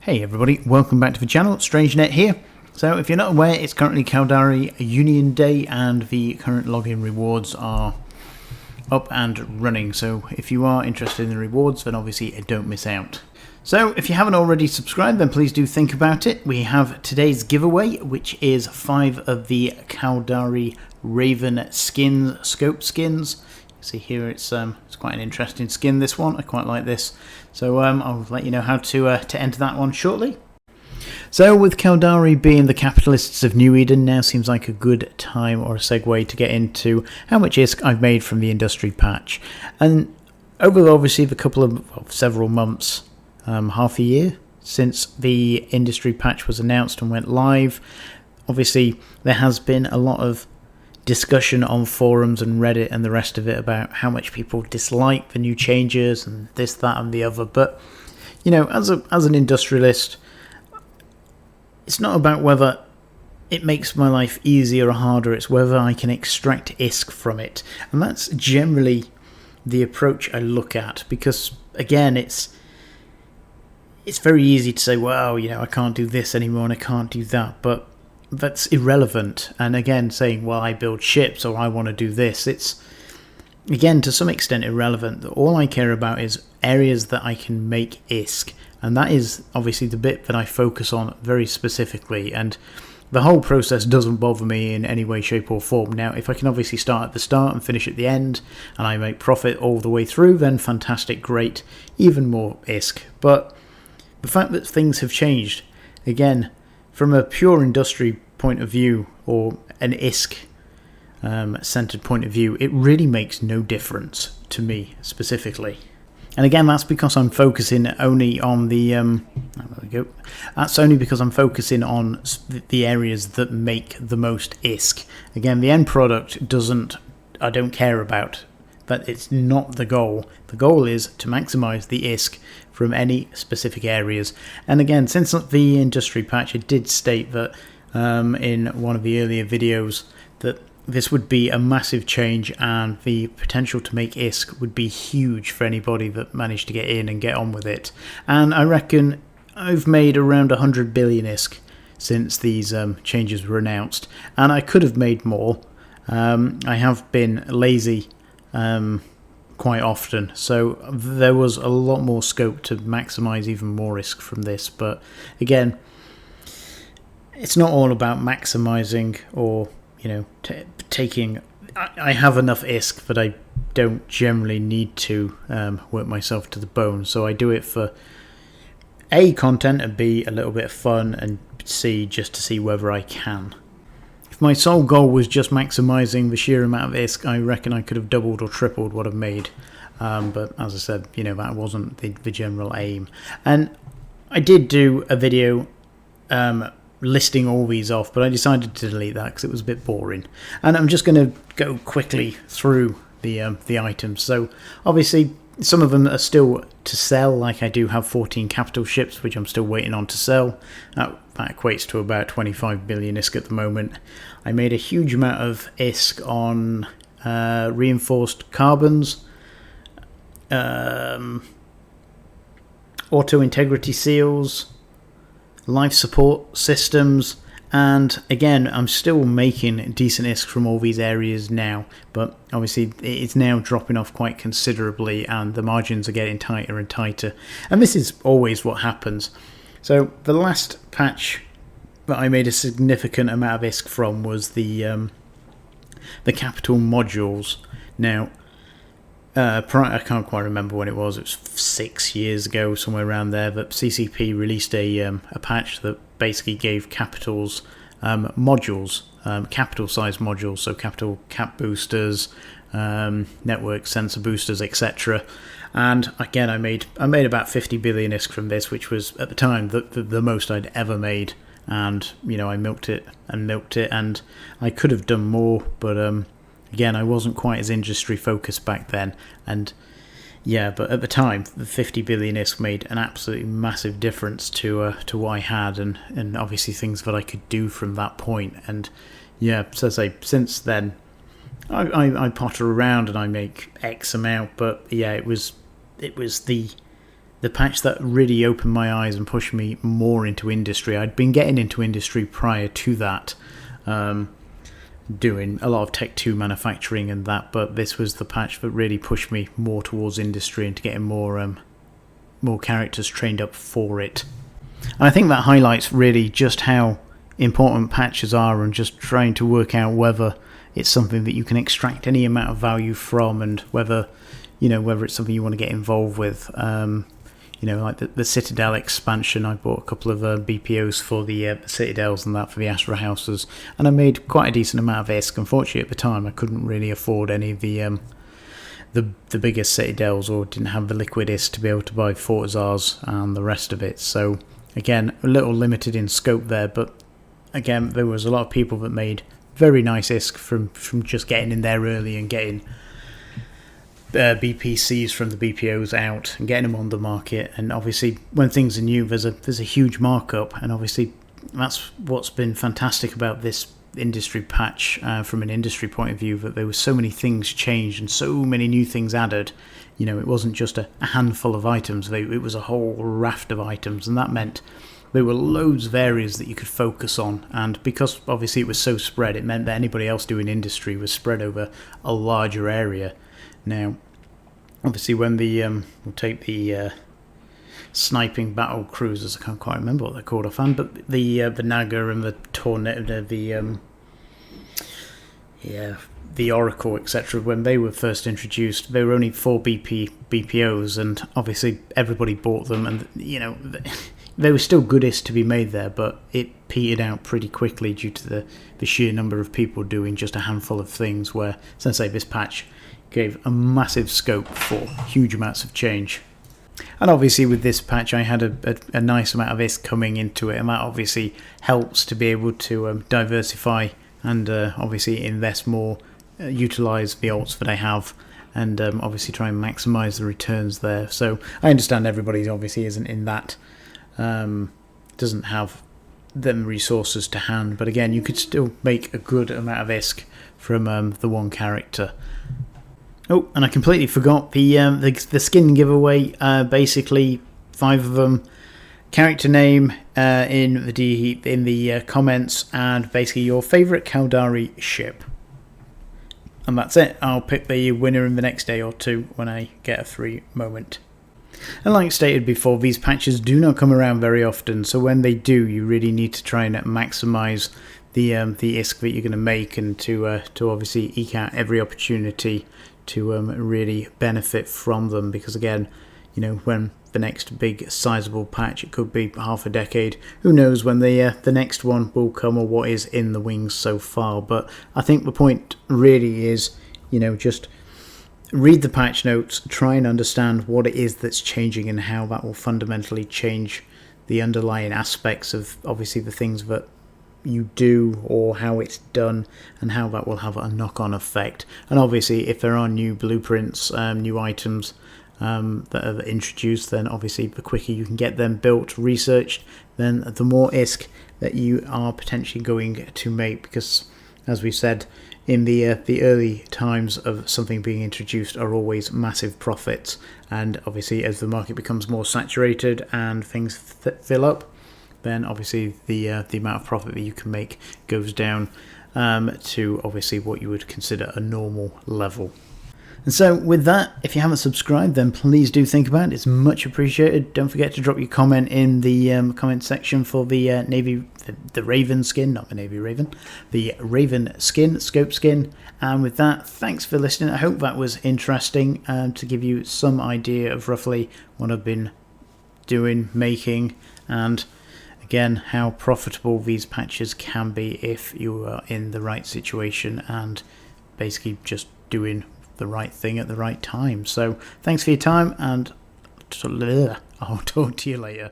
Hey everybody, welcome back to the channel, StrangeNet here. So if you're not aware, it's currently Caldari Union Day and the current login rewards are up and running. So if you are interested in the rewards, then obviously don't miss out. So if you haven't already subscribed, then please do think about it. We have today's giveaway, which is 5 of the Caldari Raven skins, scope skins. See here, it's quite an interesting skin, this one. I quite like this. So I'll let you know how to enter that one shortly. So with Caldari being the capitalists of New Eden, now seems like a good time or a segue to get into how much ISK I've made from the industry patch. And over obviously the several months, half a year since the industry patch was announced and went live, obviously there has been a lot of discussion on forums and Reddit and the rest of it about how much people dislike the new changes and this, that and the other. But you know, as an industrialist, it's not about whether it makes my life easier or harder, it's whether I can extract ISK from it. And that's generally the approach I look at, because again, it's very easy to say, well, you know, I can't do this anymore and I can't do that, but that's irrelevant. And again, saying, well, I build ships or I want to do this, it's again to some extent irrelevant. All I care about is areas that I can make ISK, and that is obviously the bit that I focus on very specifically. And the whole process doesn't bother me in any way, shape or form. Now, if I can obviously start at the start and finish at the end, and I make profit all the way through, then fantastic, great, even more ISK. But the fact that things have changed, again, from a pure industry point of view, or an ISK centered point of view, it really makes no difference to me specifically. And again, that's because I'm focusing only on the there we go. That's only because I'm focusing on the areas that make the most ISK. Again, the end product I don't care about, but it's not the goal. The goal is to maximize the ISK from any specific areas. And again, since the industry patch, it did state that in one of the earlier videos that this would be a massive change and the potential to make ISK would be huge for anybody that managed to get in and get on with it. And I reckon I've made around 100 billion ISK since these changes were announced, and I could have made more. I have been lazy quite often, so there was a lot more scope to maximize even more ISK from this. But again, it's not all about maximizing or, you know, taking. I have enough ISK that I don't generally need to work myself to the bone, so I do it for A, content, and B, a little bit of fun, and C, just to see whether I can. If my sole goal was just maximizing the sheer amount of ISK, I reckon I could have doubled or tripled what I've made. But as I said, you know, that wasn't the general aim. And I did do a video listing all these off, but I decided to delete that because it was a bit boring. And I'm just going to go quickly through the items. So obviously some of them are still to sell, like I do have 14 capital ships which I'm still waiting on to sell. That equates to about 25 billion ISK at the moment. I made a huge amount of ISK on reinforced carbons, auto integrity seals, life support systems, and again, I'm still making decent ISK from all these areas now, but obviously it's now dropping off quite considerably and the margins are getting tighter and tighter, and this is always what happens. So the last patch that I made a significant amount of ISK from was the capital modules. Now, I can't quite remember when it was 6 years ago, somewhere around there, that CCP released a patch that basically gave capitals modules, capital size modules, so capital cap boosters, network sensor boosters, etc. And again, I made about 50 billion ISK from this, which was at the time the most I'd ever made. And you know, I milked it, and I could have done more, but again, I wasn't quite as industry focused back then, and yeah, but at the time, the 50 billion ISK made an absolutely massive difference to what I had, and obviously things that I could do from that point. And yeah, so I say, since then, I potter around and I make X amount, but yeah, it was the the patch that really opened my eyes and pushed me more into industry. I'd been getting into industry prior to that, doing a lot of Tech 2 manufacturing and that, but this was the patch that really pushed me more towards industry and to getting more characters trained up for it. And I think that highlights really just how important patches are, and just trying to work out whether it's something that you can extract any amount of value from, and whether it's something you want to get involved with. Like the Citadel expansion, I bought a couple of BPOs for the Citadels and that for the Astra houses, and I made quite a decent amount of ISK. Unfortunately, at the time, I couldn't really afford any of the bigger Citadels, or didn't have the liquid ISK to be able to buy Fortizars and the rest of it. So again, a little limited in scope there, but again, there was a lot of people that made very nice ISK from just getting in there early and getting BPCs from the BPOs out and getting them on the market. And obviously, when things are new, there's a huge markup, and obviously that's what's been fantastic about this industry patch from an industry point of view, that there were so many things changed and so many new things added. It wasn't just a handful of items, it was a whole raft of items, and that meant there were loads of areas that you could focus on. And because obviously it was so spread, it meant that anybody else doing industry was spread over a larger area. Now, obviously, when we'll take the sniping battle cruisers, I can't quite remember what they're called offhand, but the Naga and the Tornado, the Oracle, etc. When they were first introduced, there were only 4 BPOs, and obviously everybody bought them, and there was still goodies to be made there, but it petered out pretty quickly due to the sheer number of people doing just a handful of things. Where, since this patch gave a massive scope for huge amounts of change. And obviously with this patch I had a nice amount of ISK coming into it, and that obviously helps to be able to diversify and obviously invest more, utilise the alts that I have, and obviously try and maximise the returns there. So I understand everybody obviously isn't in that, doesn't have them resources to hand, but again, you could still make a good amount of ISK from the one character. Oh, and I completely forgot the skin giveaway. Basically, 5 of them. Character name in the comments, and basically your favourite Caldari ship. And that's it. I'll pick the winner in the next day or two when I get a free moment. And like stated before, these patches do not come around very often, so when they do, you really need to try and maximise the ISK that you're going to make, and to obviously eke out every opportunity to really benefit from them. Because again, when the next big sizable patch, it could be half a decade, who knows when the next one will come, or what is in the wings so far. But I think the point really is, just read the patch notes, try and understand what it is that's changing and how that will fundamentally change the underlying aspects of obviously the things that you do, or how it's done, and how that will have a knock-on effect. And obviously if there are new blueprints, new items that are introduced, then obviously the quicker you can get them built, researched, then the more ISK that you are potentially going to make. Because as we said, in the early times of something being introduced are always massive profits, and obviously as the market becomes more saturated and things fill up, then obviously the amount of profit that you can make goes down to obviously what you would consider a normal level. And so with that, if you haven't subscribed, then please do think about it. It's much appreciated. Don't forget to drop your comment in the comment section for the the Raven skin, not the Navy Raven, the Raven skin, scope skin. And with that, thanks for listening. I hope that was interesting to give you some idea of roughly what I've been doing, making, and again, how profitable these patches can be if you are in the right situation and basically just doing the right thing at the right time. So thanks for your time, and I'll talk to you later.